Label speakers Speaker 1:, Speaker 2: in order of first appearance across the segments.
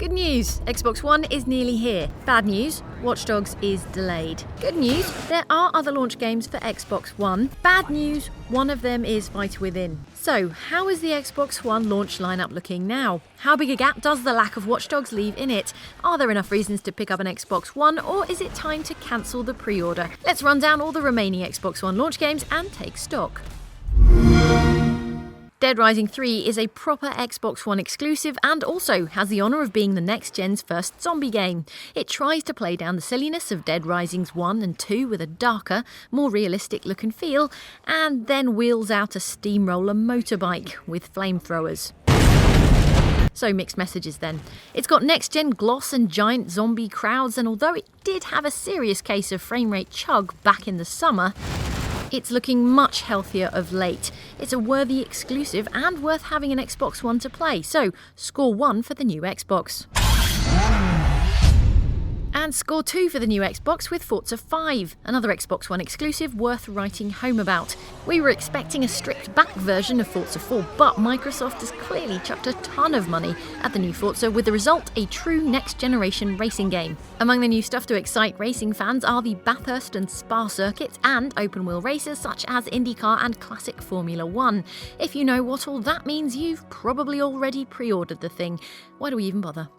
Speaker 1: Good news, Xbox One is nearly here. Bad news, Watch Dogs is delayed. Good news, there are other launch games for Xbox One. Bad news, one of them is Fighter Within. So, how is the Xbox One launch lineup looking now? How big a gap does the lack of Watch Dogs leave in it? Are there enough reasons to pick up an Xbox One, or is it time to cancel the pre-order? Let's run down all the remaining Xbox One launch games and take stock. Dead Rising 3 is a proper Xbox One exclusive and also has the honour of being the next gen's first zombie game. It tries to play down the silliness of Dead Risings 1 and 2 with a darker, more realistic look and feel, and then wheels out a steamroller motorbike with flamethrowers. So mixed messages then. It's got next-gen gloss and giant zombie crowds, and although it did have a serious case of frame rate chug back in the summer, it's looking much healthier of late. It's a worthy exclusive and worth having an Xbox One to play, so score 1 for the new Xbox. And score 2 for the new Xbox with Forza 5, another Xbox One exclusive worth writing home about. We were expecting a stripped back version of Forza 4, but Microsoft has clearly chucked a ton of money at the new Forza, with the result a true next-generation racing game. Among the new stuff to excite racing fans are the Bathurst and Spa circuits and open-wheel races such as IndyCar and Classic Formula 1. If you know what all that means, you've probably already pre-ordered the thing. Why do we even bother?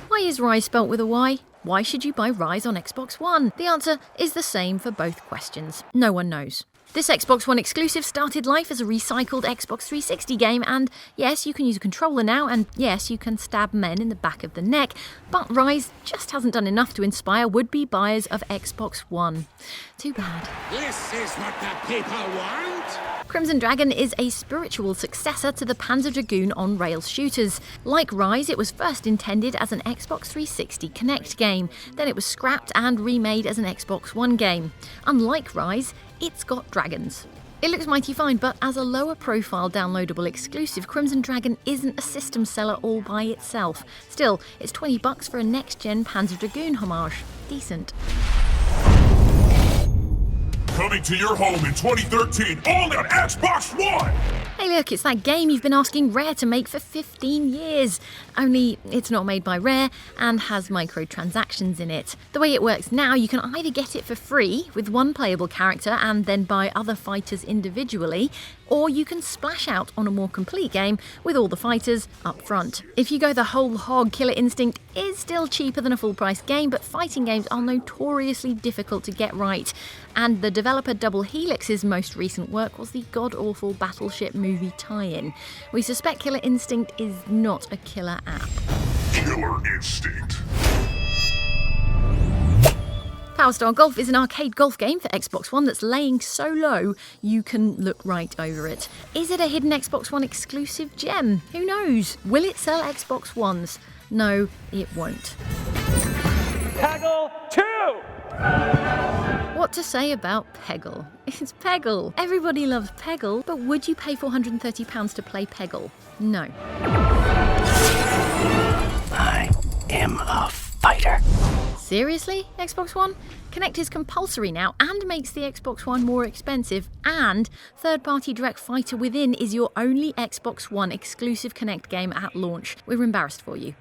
Speaker 1: Why is Ryse spelt with a Y? Why should you buy Ryse on Xbox One? The answer is the same for both questions. No one knows. This Xbox One exclusive started life as a recycled Xbox 360 game, and yes, you can use a controller now, and yes, you can stab men in the back of the neck, but Ryse just hasn't done enough to inspire would-be buyers of Xbox One. Too bad.
Speaker 2: This is what the people want!
Speaker 1: Crimson Dragon is a spiritual successor to the Panzer Dragoon on-rails shooters. Like Ryse, it was first intended as an Xbox 360 Kinect game, then it was scrapped and remade as an Xbox One game. Unlike Ryse, it's got dragons. It looks mighty fine, but as a lower-profile downloadable exclusive, Crimson Dragon isn't a system seller all by itself. Still, it's $20 for a next-gen Panzer Dragoon homage. Decent.
Speaker 3: Coming to your home in 2013, only on Xbox One!
Speaker 1: Hey look, it's that game you've been asking Rare to make for 15 years. Only it's not made by Rare and has microtransactions in it. The way it works now, you can either get it for free with one playable character and then buy other fighters individually, or you can splash out on a more complete game with all the fighters up front. If you go the whole hog, Killer Instinct is still cheaper than a full-price game, but fighting games are notoriously difficult to get right, and the developer Double Helix's most recent work was the god-awful Battleship movie tie-in. We suspect Killer Instinct is not a killer app.
Speaker 3: Killer Instinct.
Speaker 1: Powerstar Golf is an arcade golf game for Xbox One that's laying so low you can look right over it. Is it a hidden Xbox One exclusive gem? Who knows? Will it sell Xbox Ones? No, it won't.
Speaker 4: Peggle 2!
Speaker 1: What to say about Peggle? It's Peggle. Everybody loves Peggle, but would you pay £430 to play Peggle? No.
Speaker 4: I am a fighter.
Speaker 1: Seriously, Xbox One? Kinect is compulsory now and makes the Xbox One more expensive, and third-party direct Fighter Within is your only Xbox One exclusive Kinect game at launch. We're embarrassed for you.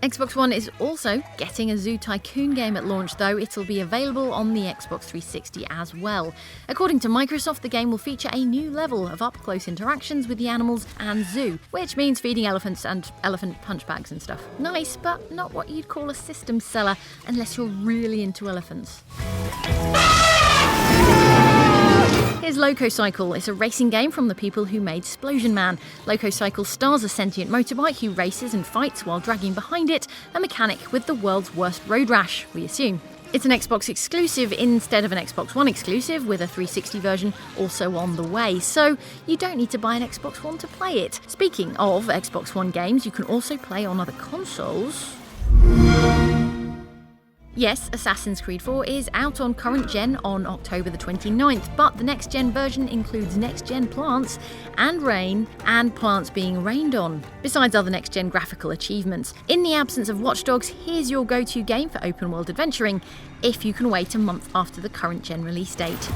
Speaker 1: Xbox One is also getting a Zoo Tycoon game at launch, though it'll be available on the Xbox 360 as well. According to Microsoft, the game will feature a new level of up-close interactions with the animals and zoo, which means feeding elephants and elephant punch bags and stuff. Nice, but not what you'd call a system seller unless you're really into elephants. Here's LocoCycle. It's a racing game from the people who made Splosion Man. LocoCycle stars a sentient motorbike who races and fights while dragging behind it a mechanic with the world's worst road rash, we assume. It's an Xbox exclusive instead of an Xbox One exclusive, with a 360 version also on the way, so you don't need to buy an Xbox One to play it. Speaking of Xbox One games, you can also play on other consoles. Yes, Assassin's Creed 4 is out on current gen on October the 29th, but the next gen version includes next gen plants and rain and plants being rained on, besides other next gen graphical achievements. In the absence of Watch Dogs, here's your go-to game for open world adventuring, if you can wait a month after the current gen release date.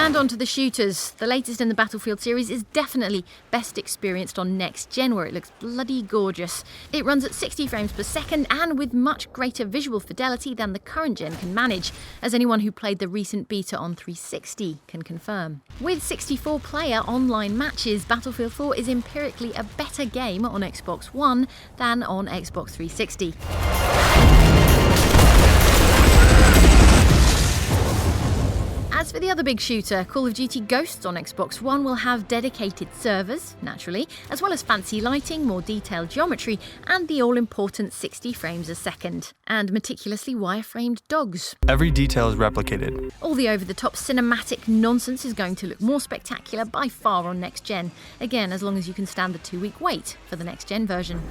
Speaker 1: And on to the shooters. The latest in the Battlefield series is definitely best experienced on next gen, where it looks bloody gorgeous. It runs at 60 frames per second and with much greater visual fidelity than the current gen can manage, as anyone who played the recent beta on 360 can confirm. With 64-player online matches, Battlefield 4 is empirically a better game on Xbox One than on Xbox 360. As for the other big shooter, Call of Duty Ghosts on Xbox One will have dedicated servers, naturally, as well as fancy lighting, more detailed geometry, and the all-important 60 frames a second. And meticulously wireframed dogs.
Speaker 5: Every detail is replicated.
Speaker 1: All the over-the-top cinematic nonsense is going to look more spectacular by far on next gen. Again, as long as you can stand the 2-week wait for the next gen version.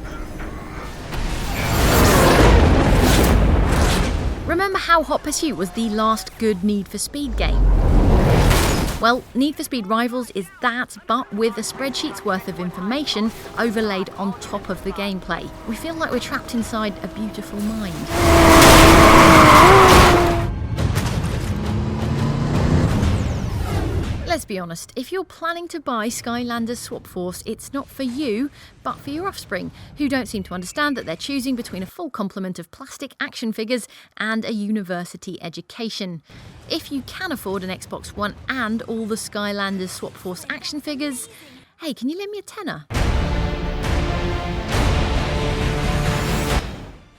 Speaker 1: Remember how Hot Pursuit was the last good Need for Speed game? Well, Need for Speed Rivals is that, but with a spreadsheet's worth of information overlaid on top of the gameplay. We feel like we're trapped inside a beautiful mind. Let's be honest, if you're planning to buy Skylanders Swap Force, it's not for you, but for your offspring, who don't seem to understand that they're choosing between a full complement of plastic action figures and a university education. If you can afford an Xbox One and all the Skylanders Swap Force action figures, hey, can you lend me a tenner?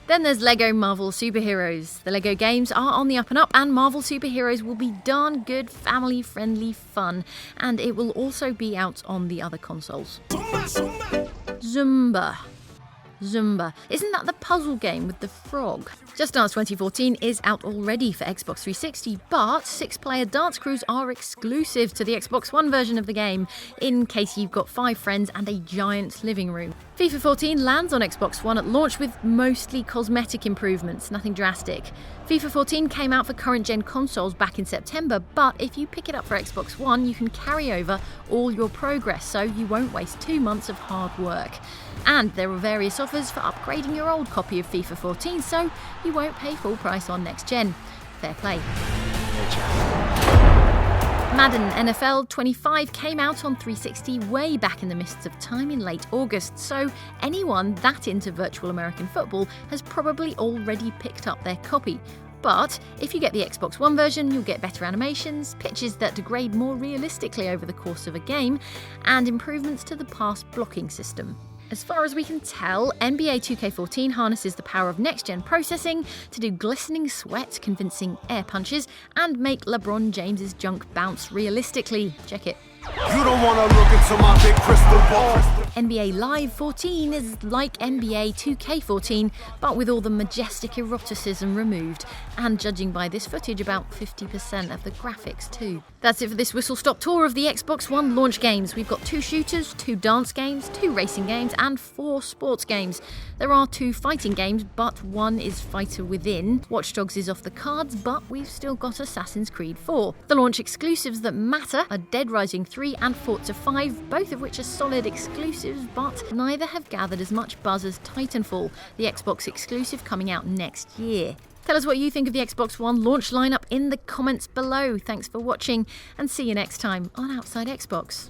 Speaker 1: Then there's LEGO Marvel Superheroes. The LEGO games are on the up and up, and Marvel Superheroes will be darn good, family-friendly fun, and it will also be out on the other consoles. Zumba. Isn't that the puzzle game with the frog? Just Dance 2014 is out already for Xbox 360, but 6-player dance crews are exclusive to the Xbox One version of the game, in case you've got 5 friends and a giant living room. FIFA 14 lands on Xbox One at launch with mostly cosmetic improvements, nothing drastic. FIFA 14 came out for current-gen consoles back in September, but if you pick it up for Xbox One, you can carry over all your progress, so you won't waste 2 months of hard work. And there are various offers for upgrading your old copy of FIFA 14, so you won't pay full price on next gen. Fair play. Madden NFL 25 came out on 360 way back in the mists of time in late August, so anyone that into virtual American football has probably already picked up their copy. But if you get the Xbox One version, you'll get better animations, pitches that degrade more realistically over the course of a game, and improvements to the pass blocking system. As far as we can tell, NBA 2K14 harnesses the power of next-gen processing to do glistening sweat, convincing air punches, and make LeBron James's junk bounce realistically. Check it.
Speaker 6: You don't want to look into my big crystal ball.
Speaker 1: NBA Live 14 is like NBA 2K14, but with all the majestic eroticism removed, and judging by this footage, about 50% of the graphics too. That's it for this whistle-stop tour of the Xbox One launch games. We've got 2 shooters, 2 dance games, 2 racing games, and 4 sports games. There are 2 fighting games, but 1 is Fighter Within. Watch Dogs is off the cards, but we've still got Assassin's Creed 4. The launch exclusives that matter are Dead Rising 3 and Forza 5, both of which are solid exclusives, but neither have gathered as much buzz as Titanfall, the Xbox exclusive coming out next year. Tell us what you think of the Xbox One launch lineup in the comments below. Thanks for watching, and see you next time on Outside Xbox.